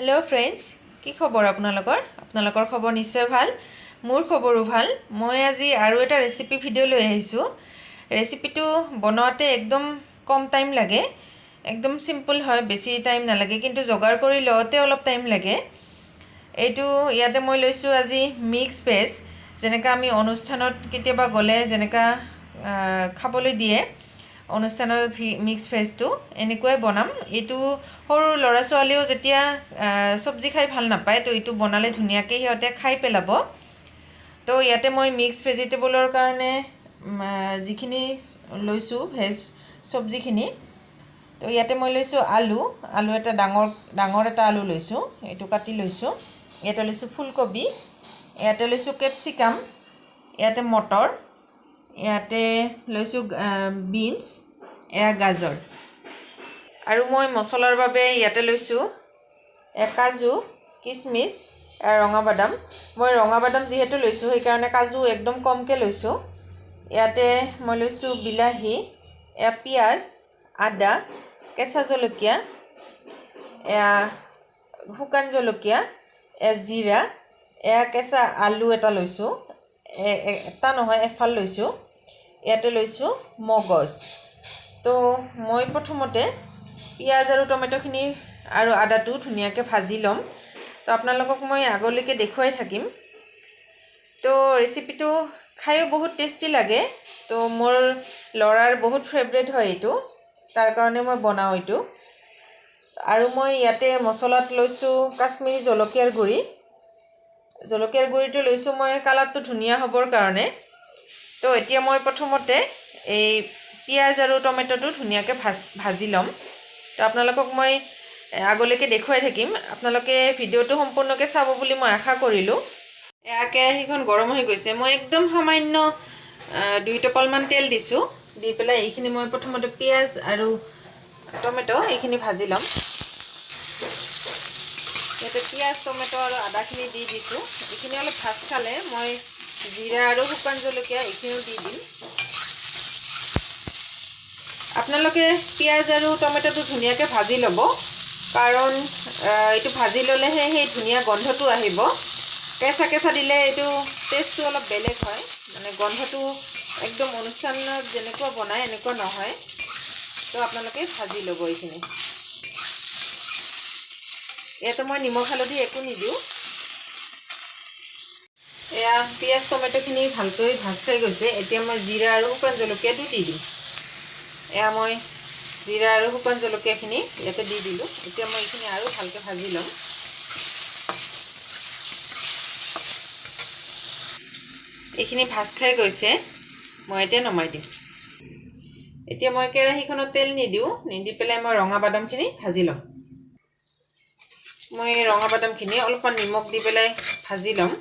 hello friends কি খবৰ আপোনালোকৰ খবৰ নিশ্চয় ভাল মোৰ খবৰো ভাল মই আজি আৰু এটা ৰেচিপি ভিডিও লৈ আহিছো ৰেচিপিটো বনোৱাতে একদম কম টাইম লাগে একদম সিম্পল হয় বেছি টাইম নালাগে কিন্তু জগাৰ কৰি লওতে অলপ টাইম লাগে এইটো ইয়াতে মই লৈছো আজি মিক্স ভেজ যেনেকা আমি অনুষ্ঠানত কেতিয়াবা গলে যেনেকা খাবলৈ দিয়ে অনুষ্ঠানৰ মিক্স ভেজটো এনেকৈ বনাম এটো সৰু লৰা ছোৱালীও যেতিয়া সবজি খাই ভাল নাপায় তো এটো বনালে ধুনিয়াকৈ হিয়তে খাই পেলাব তো ইয়াতে মই মিক্স ভেজিটেবলৰ কাৰণে যিখিনি লৈছো ভেজ সবজিখিনি তো ইয়াতে মই লৈছো আলু এটা ডাঙৰ এটা আলু লৈছো এটো কাটি লৈছো ইয়াতে লৈছো ফুলকবি ইয়াতে লৈছো ক্যাপসিকাম ইয়াতে মটৰ ইয়াতে লৈছো বিনছ গাজৰ আৰু মই মছলাৰ বাবে ইয়াতে লৈছো কাজু কিশমিশ ৰঙা বাদাম মই ৰঙা বাদাম যেহেতু লৈছো সেই কাৰণে কাজু একদম কমকে লৈছো ইয়াতে মই লৈছো বিলাহী পিয়াজ আদা কেঁচা জলকীয়া শুকান জলকীয়া জিৰা কেঁচা আলু এটা লৈছো এটা নহয় এফাল লৈছো ইয়াতে লৈছো মগজ তো মই প্ৰথমতে পিয়াজ আৰু টমেটোখিনি আৰু আদাটো ধুনিয়াকৈ ভাজি লম তো আপোনালোকক মই আগলৈকে দেখুৱাই থাকিম তো ৰেচিপিটো খাইও বহুত টেস্টি লাগে তো মোৰ লৰাৰ বহুত ফেভাৰিট হয় এটো তাৰ কাৰণে মই বনাও এটো আৰু মই ইয়াতে মছলাত লৈছো কাশ্মীৰী জলকীয়াৰ গুড়িটো লৈছো মই কালাৰটো ধুনিয়া হ'বৰ কাৰণে তো এতিয়া মই প্ৰথমতে এই পিয়াজ আৰু টমেটোটো ধুনিয়াকৈ ভাজি লম তো আপোনালোকক মই আগলৈকে দেখুৱাই থাকিম আপোনালোকে ভিডিওটো সম্পূৰ্ণকৈ চাব বুলি মই আশা কৰিলো কেৰাহীখন গৰম হৈ গৈছে মই একদম সামান্য 2 টোপালমান তেল দিছো দি পেলাই এইখিনি মই প্ৰথমতে পিয়াজ আৰু টমেটো এইখিনি ভাজি লম ইয়াতে পিয়াজ টমেটো আৰু আদাখিনি দি দিছো এইখিনি অলপ ভাজ খালে মই জিৰা আৰু শুকান জলকীয়া এইখিনিও দি দিম আপোনালোকে পিয়াজ আৰু টমেটোটো ধুনিয়াকৈ ভাজি ল'ব কাৰণ এটো ভাজি ললেহে সেই ধুনিয়া গন্ধটো আহিব কেঁচা দিলে এটো টেষ্টটো অলপ বেলেগ হয় মানে গন্ধটো একদম অনুষ্ঠানত যেনেকুৱা বনায় এনেকুৱা নহয় তো আপোনালোকে ভাজি ল'ব এইখিনি ইয়াতে মই নিমখ হালধি একো নিদিওঁ পিয়াজ টমেটোখিনি ভালকৈ ভাজ খাই গৈছে এতিয়া মই জিৰা আৰু শুকান জলকীয়াটো দি দিম মই জিৰা আৰু শুকান জলকীয়াখিনি ইয়াতে দি দিলো এতিয়া মই এইখিনি আৰু ভালকৈ ভাজি লম এইখিনি ভাজ খাই গৈছে মই এতিয়া নমাই দিম এতিয়া মই কেৰাহীখনত তেল নিদি পেলাই মই ৰঙা বাদামখিনি ভাজি লম মই ৰঙা বাদামখিনি অলপমান নিমখ দি পেলাই ভাজি লম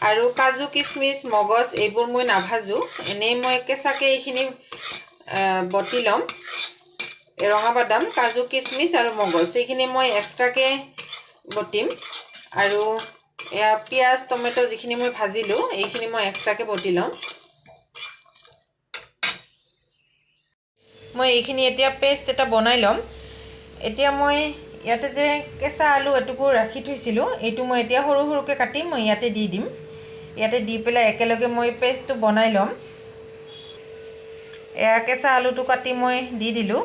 আৰু কাজু কিশমিশ মগজ এইবোৰ মই নাভাজো এনেই মই কেঁচাকৈ এইখিনি বটি লম ৰঙা বাদাম কাজু কিশমিশ আৰু মগজ এইখিনি মই এক্সট্ৰাকৈ বটিম আৰু পিয়াজ টমেটো যিখিনি মই ভাজিলো এইখিনি মই এক্সট্ৰাকৈ বটি লম মই এইখিনি এতিয়া পেষ্ট এটা বনাই লম এতিয়া মই ইয়াতে যে কেঁচা আলু এটুকুৰ ৰাখি থৈছিলো এইটো মই এতিয়া সৰু সৰুকৈ কাটি মই ইয়াতে দি দিম ইয়াতে দি পেলাই একেলগে মই পেষ্টটো বনাই লম কেঁচা আলুটো কাটি মই দি দিলো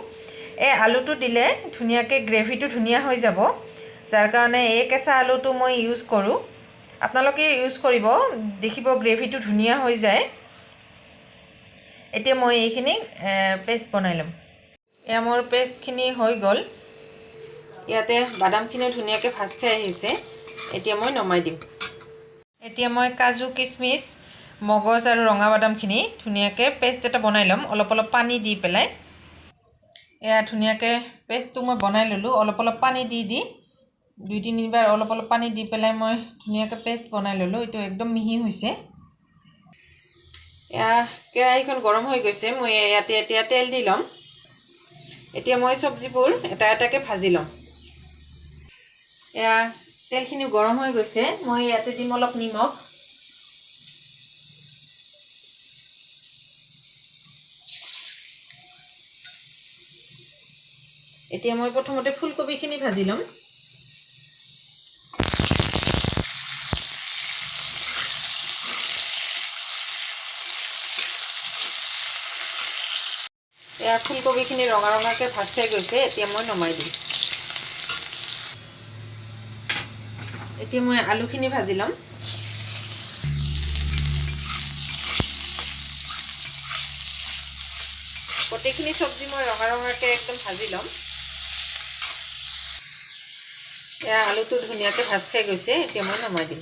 আলুটো দিলে ধুনিয়াকৈ গ্ৰেভিটো ধুনিয়া হৈ যাব যাৰ কাৰণে কেঁচা আলুটো মই ইউজ কৰোঁ আপোনালোকে ইউজ কৰিব দেখিব গ্ৰেভিটো ধুনিয়া হৈ যায় এতিয়া মই এইখিনি পেষ্ট বনাই লম মোৰ পেষ্টখিনি হৈ গ'ল ইয়াতে বাদামখিনি ধুনিয়াকৈ ভাজ খাই আহিছে এতিয়া মই নমাই দিম এতিয়া মই কাজু কিশমিশ মগজ আৰু ৰঙা বাদামখিনি ধুনিয়াকৈ পেষ্ট এটা বনাই লম অলপ পানী দি পেলাই ধুনিয়াকৈ পেষ্টটো মই বনাই ললো অলপ পানী দি 2-3 বাৰ অলপ পানী দি পেলাই মই ধুনিয়াকৈ পেষ্ট বনাই ললো এটো একদম মিহি হৈছে কেৰাহীখন গৰম হৈ গৈছে মই ইয়াতে এতিয়া তেল দি লম এতিয়া মই সবজিবোৰ এটা এটাকৈ ভাজি লম তেলখিনি গৰম হৈ গৈছে মই ইয়াতে দিম অলপ নিমখ এতিয়া মই প্ৰথমতে ফুলকবিখিনি ভাজি ল'ম এয়া ফুলকবিখিনি ৰঙা ৰঙাকৈ ভাজ খাই গৈছে এতিয়া মই নমাই দিম এতিয়া মই আলুখিনি ভাজি ল'ম গোটেইখিনি চব্জি মই ৰঙা ৰঙাকৈ একদম ভাজি ল'ম এয়া আলুটো ধুনীয়াকৈ ভাজ খাই গৈছে এতিয়া মই নমাই দিম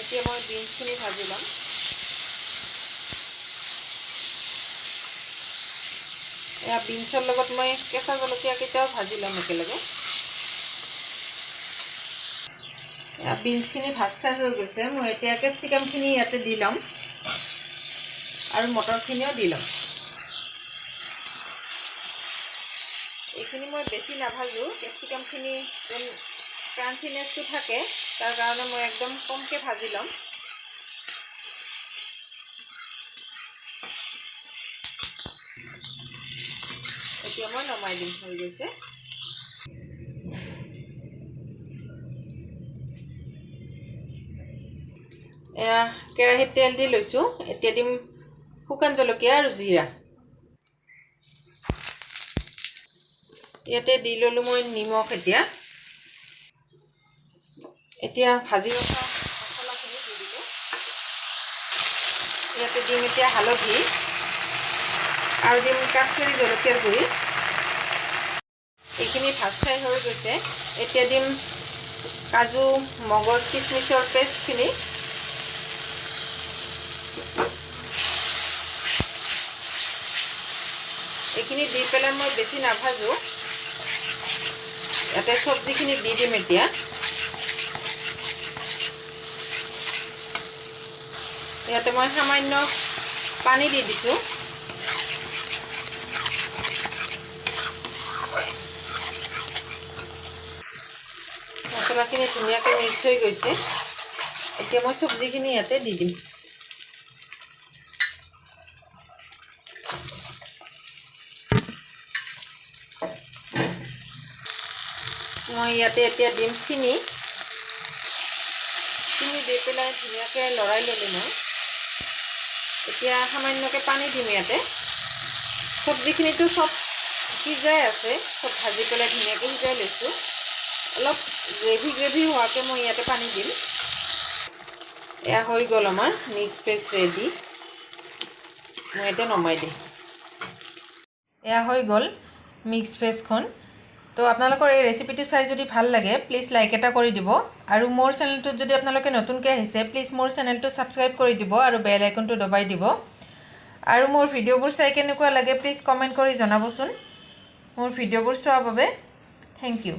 এতিয়া মই বিনছখিনি ভাজি ল'ম এয়া বিনছৰ লগত মই কেঁচা জলকীয়া কেইটাও ভাজি ল'ম একেলগে এয়া বিনছখিনি ভাজ খাই হৈ গৈছে মই এতিয়া কেপচিকামখিনি ইয়াতে দি ল'ম আৰু মটৰখিনিও দি ল'ম এইখিনি মই বেছি নাভাজো কেপচিকামখিনি যেন ক্ৰাঞ্চিনেছটো থাকে তাৰ কাৰণে মই একদম কমকৈ ভাজি ল'ম এতিয়া মই নমাই দিম হৈ গৈছে এয়া কেৰাহীত তেল দি লৈছোঁ এতিয়া দিম শুকান জলকীয়া আৰু জিৰা ইয়াতে দি ল'লোঁ মই নিমখ এতিয়া ভাজি ৰখা মছলাখিনি দি দিলোঁ ইয়াতে দিম এতিয়া হালধি আৰু দিম কাশ্মীৰী জলকীয়াৰ গুড়ি এইখিনি ভাজ খাই হৈ গৈছে এতিয়া দিম কাজু মগজ কিচমিচৰ পেষ্টখিনি এইখিনি দি পেলাই মই বেছি নাভাজো ইয়াতে চব্জিখিনি দি দিম এতিয়া ইয়াতে মই সামান্য পানী দি দিছোঁ মছলাখিনি ধুনীয়াকৈ মিক্স হৈ গৈছে এতিয়া মই চব্জিখিনি ইয়াতে দি দিম মই ইয়াতে এতিয়া দিম চিনি দি পেলাই ধুনীয়াকৈ লৰাই ল'লোঁ মই এতিয়া সামান্যকৈ পানী দিম ইয়াতে চব্জিখিনিতো চব সিজাই আছে চব ভাজি পেলাই ধুনীয়াকৈ সিজাই লৈছোঁ অলপ গ্ৰেভি হোৱাকৈ মই ইয়াতে পানী দিম এয়া হৈ গ'ল আমাৰ মিক্স পেষ্ট ৰেডি মই এতিয়া নমাই দিম এয়া হৈ গ'ল মিক্স পেষ্টখন তো আপোনালোকৰ এই ৰেচিপিটো চাই যদি ভাল লাগে প্লিজ লাইক এটা কৰি দিব আৰু মোৰ চেনেলটোত যদি আপোনালোকে নতুনকৈ আহিছে প্লিজ মোৰ চেনেলটো ছাবস্ক্ৰাইব কৰি দিব আৰু বেল আইকনটো দবাই দিব আৰু মোৰ ভিডিঅ'বোৰ চাই কেনেকুৱা লাগে প্লিজ কমেণ্ট কৰি জনাবচোন মোৰ ভিডিঅ'বোৰ চোৱাৰ বাবে থেংক ইউ